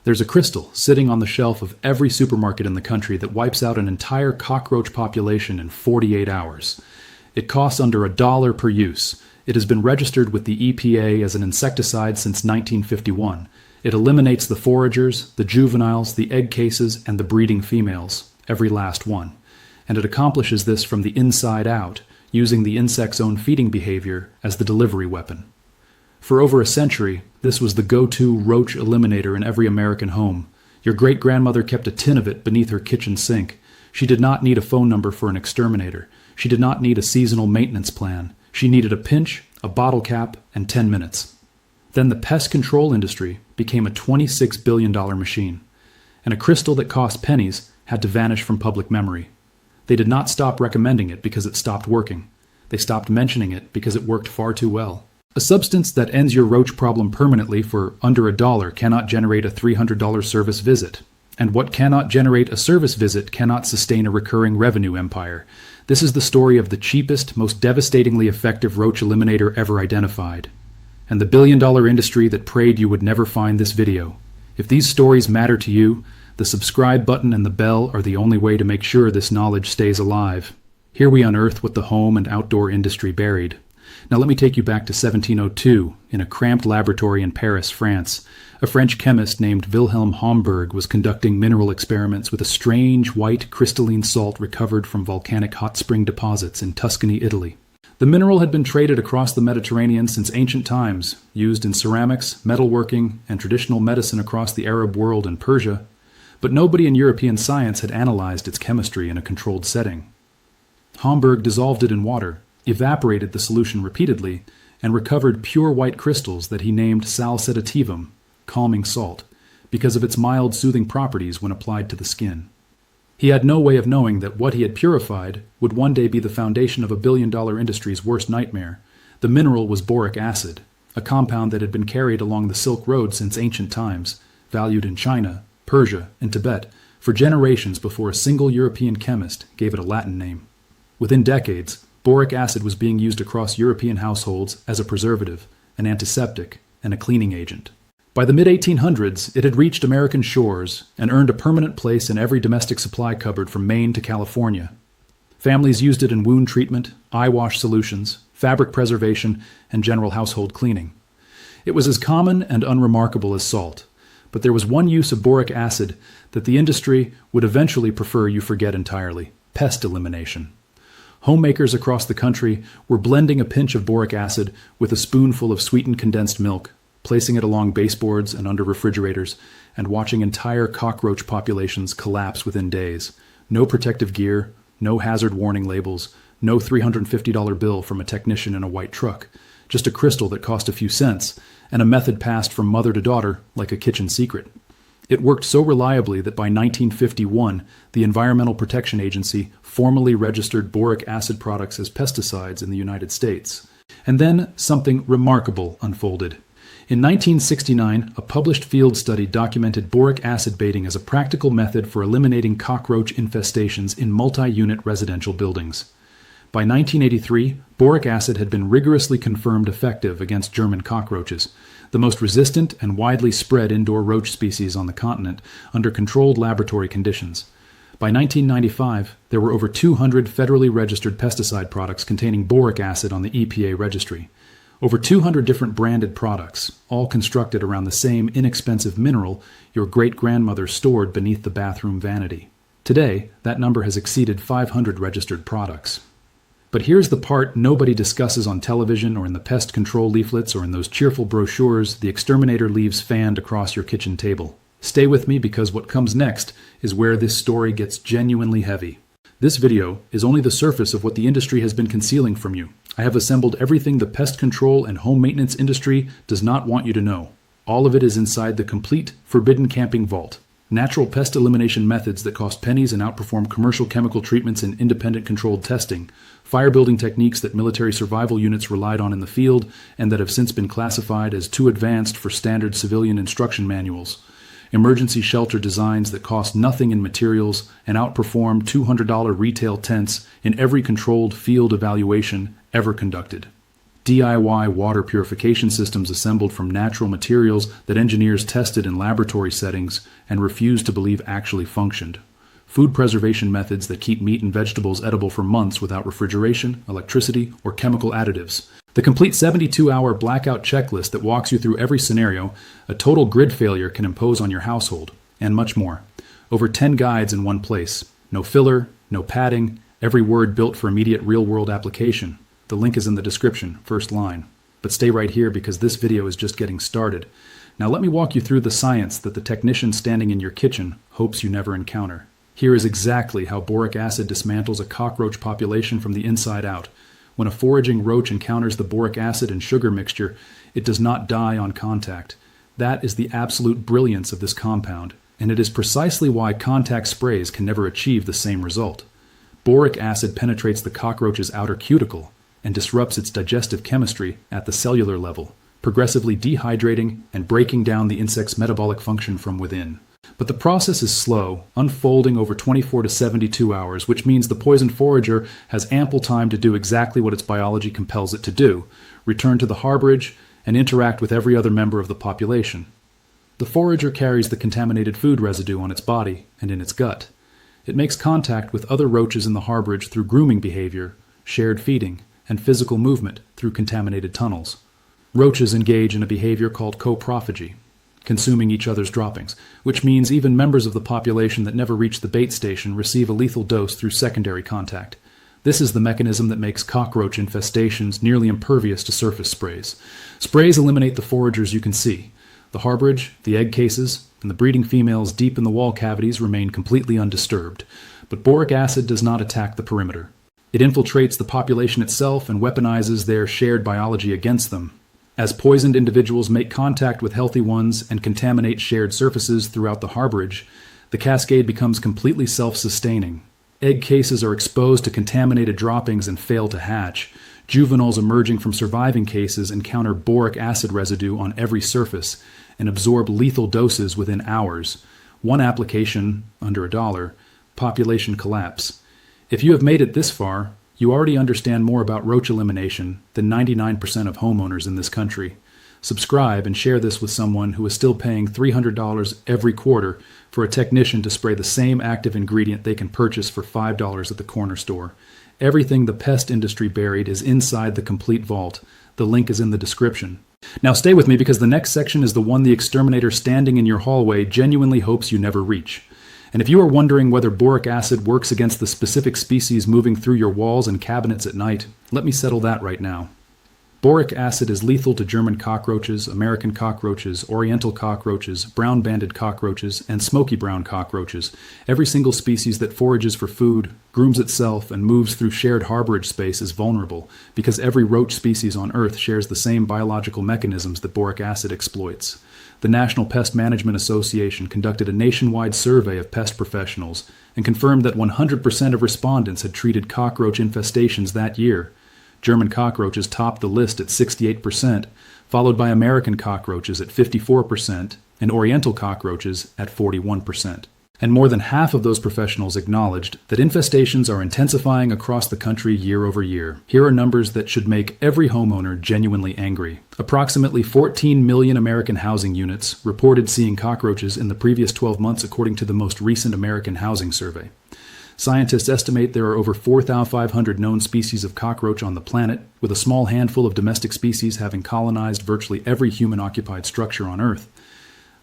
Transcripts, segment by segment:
There's a crystal sitting on the shelf of every supermarket in the country that wipes out an entire cockroach population in 48 hours. It costs under $1 per use. It has been registered with the EPA as an insecticide since 1951. It eliminates the foragers, the juveniles, the egg cases, and the breeding females, every last one. And it accomplishes this from the inside out, using the insect's own feeding behavior as the delivery weapon. For over a century, this was the go-to roach eliminator in every American home. Your great-grandmother kept a tin of it beneath her kitchen sink. She did not need a phone number for an exterminator. She did not need a seasonal maintenance plan. She needed a pinch, a bottle cap, and 10 minutes. Then the pest control industry became a $26 billion machine, and a crystal that cost pennies had to vanish from public memory. They did not stop recommending it because it stopped working. They stopped mentioning it because it worked far too well. A substance that ends your roach problem permanently for under $1 cannot generate a $300 service visit. And what cannot generate a service visit cannot sustain a recurring revenue empire. This is the story of the cheapest, most devastatingly effective roach eliminator ever identified. And the billion-dollar industry that prayed you would never find this video. If these stories matter to you, the subscribe button and the bell are the only way to make sure this knowledge stays alive. Here we unearth what the home and outdoor industry buried. Now let me take you back to 1702, in a cramped laboratory in Paris, France. A French chemist named Wilhelm Homburg was conducting mineral experiments with a strange white crystalline salt recovered from volcanic hot spring deposits in Tuscany, Italy. The mineral had been traded across the Mediterranean since ancient times, used in ceramics, metalworking, and traditional medicine across the Arab world and Persia, but nobody in European science had analyzed its chemistry in a controlled setting. Homburg dissolved it in water, evaporated the solution repeatedly, and recovered pure white crystals that he named sal sedativum, calming salt, because of its mild soothing properties when applied to the skin. He had no way of knowing that what he had purified would one day be the foundation of a billion-dollar industry's worst nightmare. The mineral was boric acid, a compound that had been carried along the Silk Road since ancient times, valued in China, Persia, and Tibet for generations before a single European chemist gave it a Latin name. Within decades, boric acid was being used across European households as a preservative, an antiseptic, and a cleaning agent. By the mid-1800s, it had reached American shores and earned a permanent place in every domestic supply cupboard from Maine to California. Families used it in wound treatment, eye wash solutions, fabric preservation, and general household cleaning. It was as common and unremarkable as salt, but there was one use of boric acid that the industry would eventually prefer you forget entirely: pest elimination. Homemakers across the country were blending a pinch of boric acid with a spoonful of sweetened condensed milk, placing it along baseboards and under refrigerators, and watching entire cockroach populations collapse within days. No protective gear, no hazard warning labels, no $350 bill from a technician in a white truck, just a crystal that cost a few cents, and a method passed from mother to daughter like a kitchen secret. It worked so reliably that by 1951, the Environmental Protection Agency formally registered boric acid products as pesticides in the United States. And then something remarkable unfolded. In 1969, a published field study documented boric acid baiting as a practical method for eliminating cockroach infestations in multi-unit residential buildings. By 1983, boric acid had been rigorously confirmed effective against German cockroaches, the most resistant and widely spread indoor roach species on the continent, under controlled laboratory conditions. By 1995, there were over 200 federally registered pesticide products containing boric acid on the EPA registry. Over 200 different branded products, all constructed around the same inexpensive mineral your great-grandmother stored beneath the bathroom vanity. Today, that number has exceeded 500 registered products. But here's the part nobody discusses on television or in the pest control leaflets or in those cheerful brochures the exterminator leaves fanned across your kitchen table. Stay with me, because what comes next is where this story gets genuinely heavy. This video is only the surface of what the industry has been concealing from you. I have assembled everything the pest control and home maintenance industry does not want you to know. All of it is inside the complete forbidden camping vault. Natural pest elimination methods that cost pennies and outperform commercial chemical treatments in independent controlled testing. Fire-building techniques that military survival units relied on in the field and that have since been classified as too advanced for standard civilian instruction manuals. Emergency shelter designs that cost nothing in materials and outperform $200 retail tents in every controlled field evaluation ever conducted. DIY water purification systems assembled from natural materials that engineers tested in laboratory settings and refused to believe actually functioned. Food preservation methods that keep meat and vegetables edible for months without refrigeration, electricity, or chemical additives. The complete 72-hour blackout checklist that walks you through every scenario a total grid failure can impose on your household, and much more. Over 10 guides in one place. No filler, no padding, every word built for immediate real-world application. The link is in the description, first line. But stay right here because this video is just getting started. Now let me walk you through the science that the technician standing in your kitchen hopes you never encounter. Here is exactly how boric acid dismantles a cockroach population from the inside out. When a foraging roach encounters the boric acid and sugar mixture, it does not die on contact. That is the absolute brilliance of this compound, and it is precisely why contact sprays can never achieve the same result. Boric acid penetrates the cockroach's outer cuticle and disrupts its digestive chemistry at the cellular level, progressively dehydrating and breaking down the insect's metabolic function from within. But the process is slow, unfolding over 24 to 72 hours, which means the poisoned forager has ample time to do exactly what its biology compels it to do, return to the harborage, and interact with every other member of the population. The forager carries the contaminated food residue on its body and in its gut. It makes contact with other roaches in the harborage through grooming behavior, shared feeding, and physical movement through contaminated tunnels. Roaches engage in a behavior called coprophagy, consuming each other's droppings, which means even members of the population that never reach the bait station receive a lethal dose through secondary contact. This is the mechanism that makes cockroach infestations nearly impervious to surface sprays. Sprays eliminate the foragers you can see. The harborage, the egg cases, and the breeding females deep in the wall cavities remain completely undisturbed. But boric acid does not attack the perimeter. It infiltrates the population itself and weaponizes their shared biology against them. As poisoned individuals make contact with healthy ones and contaminate shared surfaces throughout the harborage, the cascade becomes completely self-sustaining. Egg cases are exposed to contaminated droppings and fail to hatch. Juveniles emerging from surviving cases encounter boric acid residue on every surface and absorb lethal doses within hours. One application, under $1, population collapse. If you have made it this far, you already understand more about roach elimination than 99% of homeowners in this country. Subscribe and share this with someone who is still paying $300 every quarter for a technician to spray the same active ingredient they can purchase for $5 at the corner store. Everything the pest industry buried is inside the complete vault. The link is in the description. Now stay with me because the next section is the one the exterminator standing in your hallway genuinely hopes you never reach. And if you are wondering whether boric acid works against the specific species moving through your walls and cabinets at night, let me settle that right now. Boric acid is lethal to German cockroaches, American cockroaches, Oriental cockroaches, brown-banded cockroaches, and smoky brown cockroaches. Every single species that forages for food, grooms itself, and moves through shared harborage space is vulnerable, because every roach species on Earth shares the same biological mechanisms that boric acid exploits. The National Pest Management Association conducted a nationwide survey of pest professionals and confirmed that 100% of respondents had treated cockroach infestations that year. German cockroaches topped the list at 68%, followed by American cockroaches at 54% and Oriental cockroaches at 41%. And more than half of those professionals acknowledged that infestations are intensifying across the country year over year. Here are numbers that should make every homeowner genuinely angry. Approximately 14 million American housing units reported seeing cockroaches in the previous 12 months according to the most recent American Housing Survey. Scientists estimate there are over 4,500 known species of cockroach on the planet, with a small handful of domestic species having colonized virtually every human-occupied structure on Earth.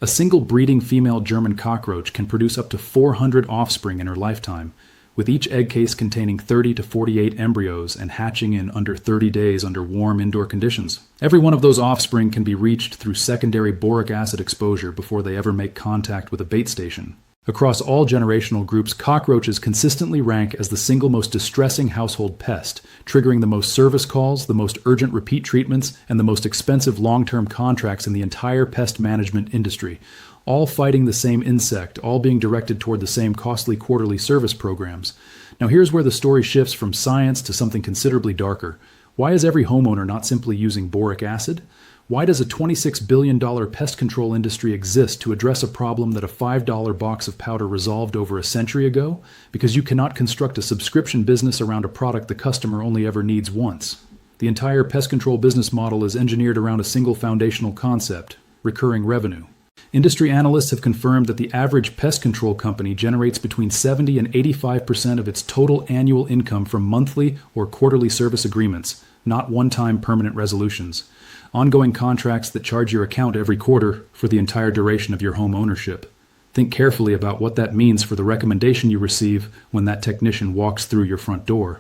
A single breeding female German cockroach can produce up to 400 offspring in her lifetime, with each egg case containing 30 to 48 embryos and hatching in under 30 days under warm indoor conditions. Every one of those offspring can be reached through secondary boric acid exposure before they ever make contact with a bait station. Across all generational groups, cockroaches consistently rank as the single most distressing household pest, triggering the most service calls, the most urgent repeat treatments, and the most expensive long-term contracts in the entire pest management industry, all fighting the same insect, all being directed toward the same costly quarterly service programs. Now here's where the story shifts from science to something considerably darker. Why is every homeowner not simply using boric acid? Why does a $26 billion pest control industry exist to address a problem that a $5 box of powder resolved over a century ago? Because you cannot construct a subscription business around a product the customer only ever needs once. The entire pest control business model is engineered around a single foundational concept: recurring revenue. Industry analysts have confirmed that the average pest control company generates between 70 and 85% of its total annual income from monthly or quarterly service agreements, not one-time permanent resolutions. Ongoing contracts that charge your account every quarter for the entire duration of your home ownership. Think carefully about what that means for the recommendation you receive when that technician walks through your front door.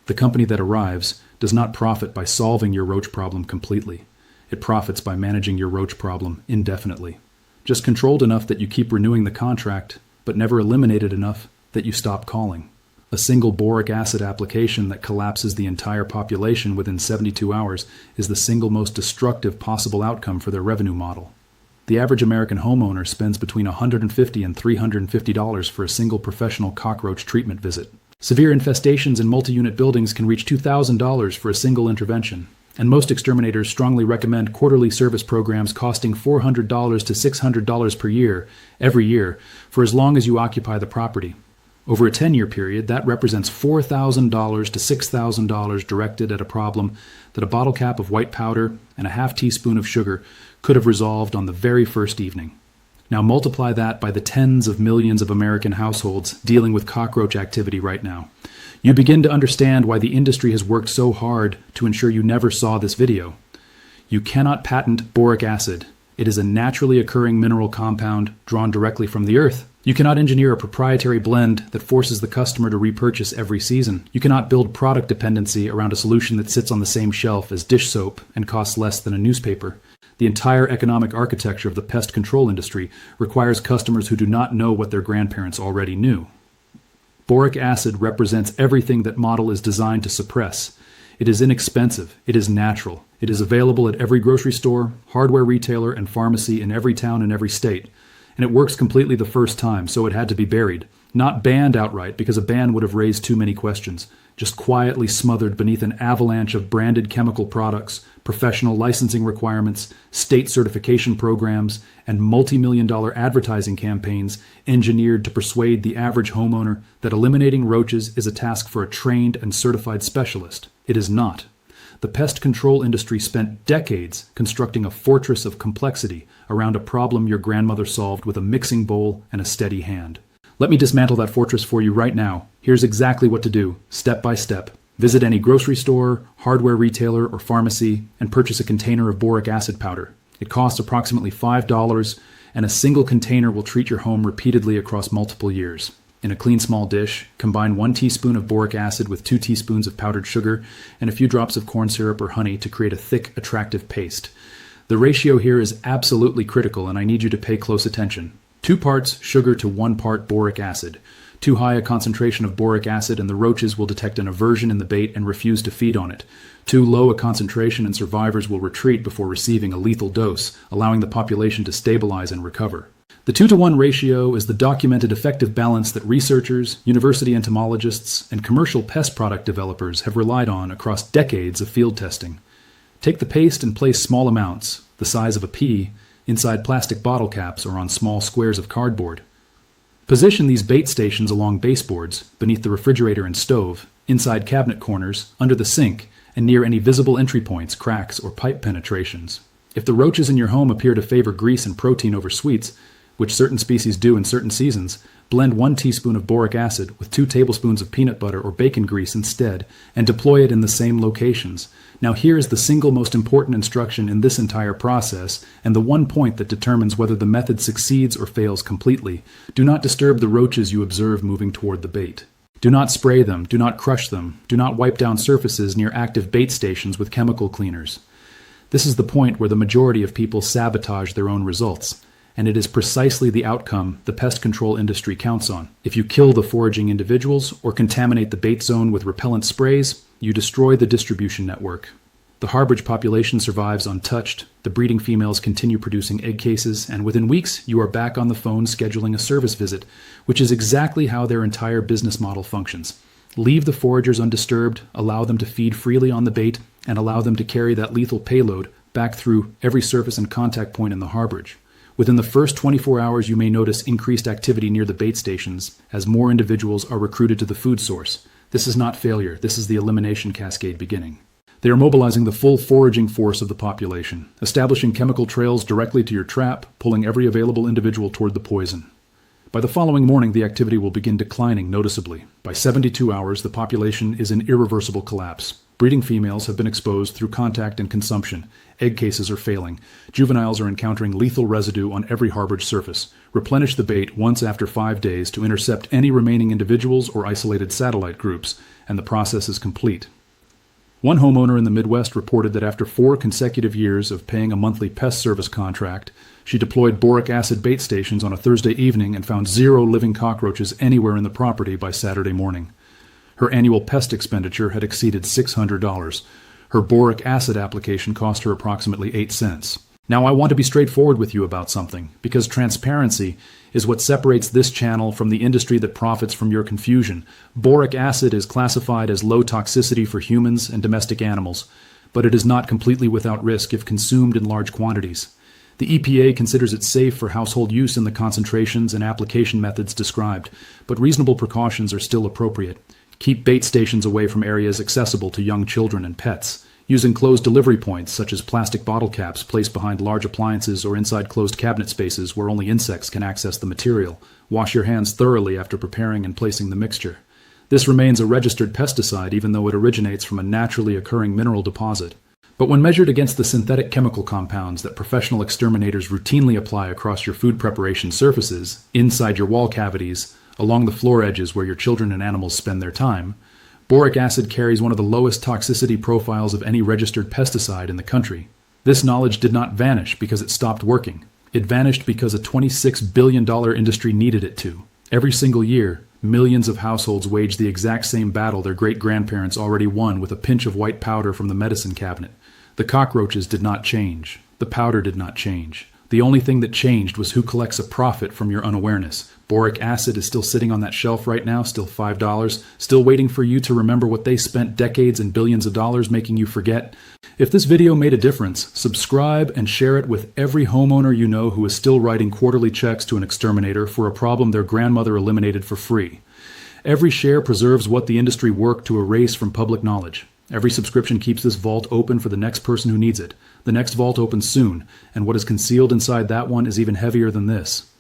The company that arrives does not profit by solving your roach problem completely. It profits by managing your roach problem indefinitely. Just controlled enough that you keep renewing the contract, but never eliminated enough that you stop calling. A single boric acid application that collapses the entire population within 72 hours is the single most destructive possible outcome for their revenue model. The average American homeowner spends between $150 and $350 for a single professional cockroach treatment visit. Severe infestations in multi-unit buildings can reach $2,000 for a single intervention. And most exterminators strongly recommend quarterly service programs costing $400 to $600 per year, every year, for as long as you occupy the property. Over a 10-year period, that represents $4,000 to $6,000 directed at a problem that a bottle cap of white powder and a half teaspoon of sugar could have resolved on the very first evening. Now multiply that by the tens of millions of American households dealing with cockroach activity right now. You begin to understand why the industry has worked so hard to ensure you never saw this video. You cannot patent boric acid. It is a naturally occurring mineral compound drawn directly from the earth. You cannot engineer a proprietary blend that forces the customer to repurchase every season. You cannot build product dependency around a solution that sits on the same shelf as dish soap and costs less than a newspaper. The entire economic architecture of the pest control industry requires customers who do not know what their grandparents already knew. Boric acid represents everything that model is designed to suppress. It is inexpensive. It is natural. It is available at every grocery store, hardware retailer, and pharmacy in every town and every state. And it works completely the first time, so it had to be buried. Not banned outright, because a ban would have raised too many questions. Just quietly smothered beneath an avalanche of branded chemical products, professional licensing requirements, state certification programs, and multi-million-dollar advertising campaigns engineered to persuade the average homeowner that eliminating roaches is a task for a trained and certified specialist. It is not. The pest control industry spent decades constructing a fortress of complexity around a problem your grandmother solved with a mixing bowl and a steady hand. Let me dismantle that fortress for you right now. Here's exactly what to do, step by step. Visit any grocery store, hardware retailer, or pharmacy and purchase a container of boric acid powder. It costs approximately $5, and a single container will treat your home repeatedly across multiple years. In a clean small dish, combine 1 teaspoon of boric acid with 2 teaspoons of powdered sugar and a few drops of corn syrup or honey to create a thick, attractive paste. The ratio here is absolutely critical, and I need you to pay close attention. 2 parts sugar to 1 part boric acid. Too high a concentration of boric acid and the roaches will detect an aversion in the bait and refuse to feed on it. Too low a concentration and survivors will retreat before receiving a lethal dose, allowing the population to stabilize and recover. The 2-to-1 ratio is the documented effective balance that researchers, university entomologists, and commercial pest product developers have relied on across decades of field testing. Take the paste and place small amounts, the size of a pea, inside plastic bottle caps or on small squares of cardboard. Position these bait stations along baseboards, beneath the refrigerator and stove, inside cabinet corners, under the sink, and near any visible entry points, cracks, or pipe penetrations. If the roaches in your home appear to favor grease and protein over sweets, which certain species do in certain seasons, blend 1 teaspoon of boric acid with 2 tablespoons of peanut butter or bacon grease instead, and deploy it in the same locations. Now here is the single most important instruction in this entire process, and the one point that determines whether the method succeeds or fails completely. Do not disturb the roaches you observe moving toward the bait. Do not spray them, do not crush them, do not wipe down surfaces near active bait stations with chemical cleaners. This is the point where the majority of people sabotage their own results. And it is precisely the outcome the pest control industry counts on. If you kill the foraging individuals or contaminate the bait zone with repellent sprays, you destroy the distribution network. The harborage population survives untouched, the breeding females continue producing egg cases, and within weeks you are back on the phone scheduling a service visit, which is exactly how their entire business model functions. Leave the foragers undisturbed, allow them to feed freely on the bait, and allow them to carry that lethal payload back through every surface and contact point in the harborage. Within the first 24 hours, you may notice increased activity near the bait stations as more individuals are recruited to the food source. This is not failure. This is the elimination cascade beginning. They are mobilizing the full foraging force of the population, establishing chemical trails directly to your trap, pulling every available individual toward the poison. By the following morning, the activity will begin declining noticeably. By 72 hours, the population is in irreversible collapse. Breeding females have been exposed through contact and consumption. Egg cases are failing. Juveniles are encountering lethal residue on every harborage surface. Replenish the bait once after 5 days to intercept any remaining individuals or isolated satellite groups, and the process is complete. One homeowner in the Midwest reported that after 4 consecutive years of paying a monthly pest service contract, she deployed boric acid bait stations on a Thursday evening and found 0 living cockroaches anywhere in the property by Saturday morning. Her annual pest expenditure had exceeded $600. Her boric acid application cost her approximately 8 cents. Now I want to be straightforward with you about something, because transparency is what separates this channel from the industry that profits from your confusion. Boric acid is classified as low toxicity for humans and domestic animals, but it is not completely without risk if consumed in large quantities. The EPA considers it safe for household use in the concentrations and application methods described, but reasonable precautions are still appropriate. Keep bait stations away from areas accessible to young children and pets. Use enclosed delivery points, such as plastic bottle caps placed behind large appliances or inside closed cabinet spaces where only insects can access the material. Wash your hands thoroughly after preparing and placing the mixture. This remains a registered pesticide even though it originates from a naturally occurring mineral deposit. But when measured against the synthetic chemical compounds that professional exterminators routinely apply across your food preparation surfaces, inside your wall cavities, along the floor edges where your children and animals spend their time, boric acid carries one of the lowest toxicity profiles of any registered pesticide in the country. This knowledge did not vanish because it stopped working. It vanished because a $26 billion industry needed it to. Every single year, millions of households wage the exact same battle their great-grandparents already won with a pinch of white powder from the medicine cabinet. The cockroaches did not change. The powder did not change. The only thing that changed was who collects a profit from your unawareness. Boric acid is still sitting on that shelf right now, still $5, still waiting for you to remember what they spent decades and billions of dollars making you forget. If this video made a difference, subscribe and share it with every homeowner you know who is still writing quarterly checks to an exterminator for a problem their grandmother eliminated for free. Every share preserves what the industry worked to erase from public knowledge. Every subscription keeps this vault open for the next person who needs it. The next vault opens soon, and what is concealed inside that one is even heavier than this.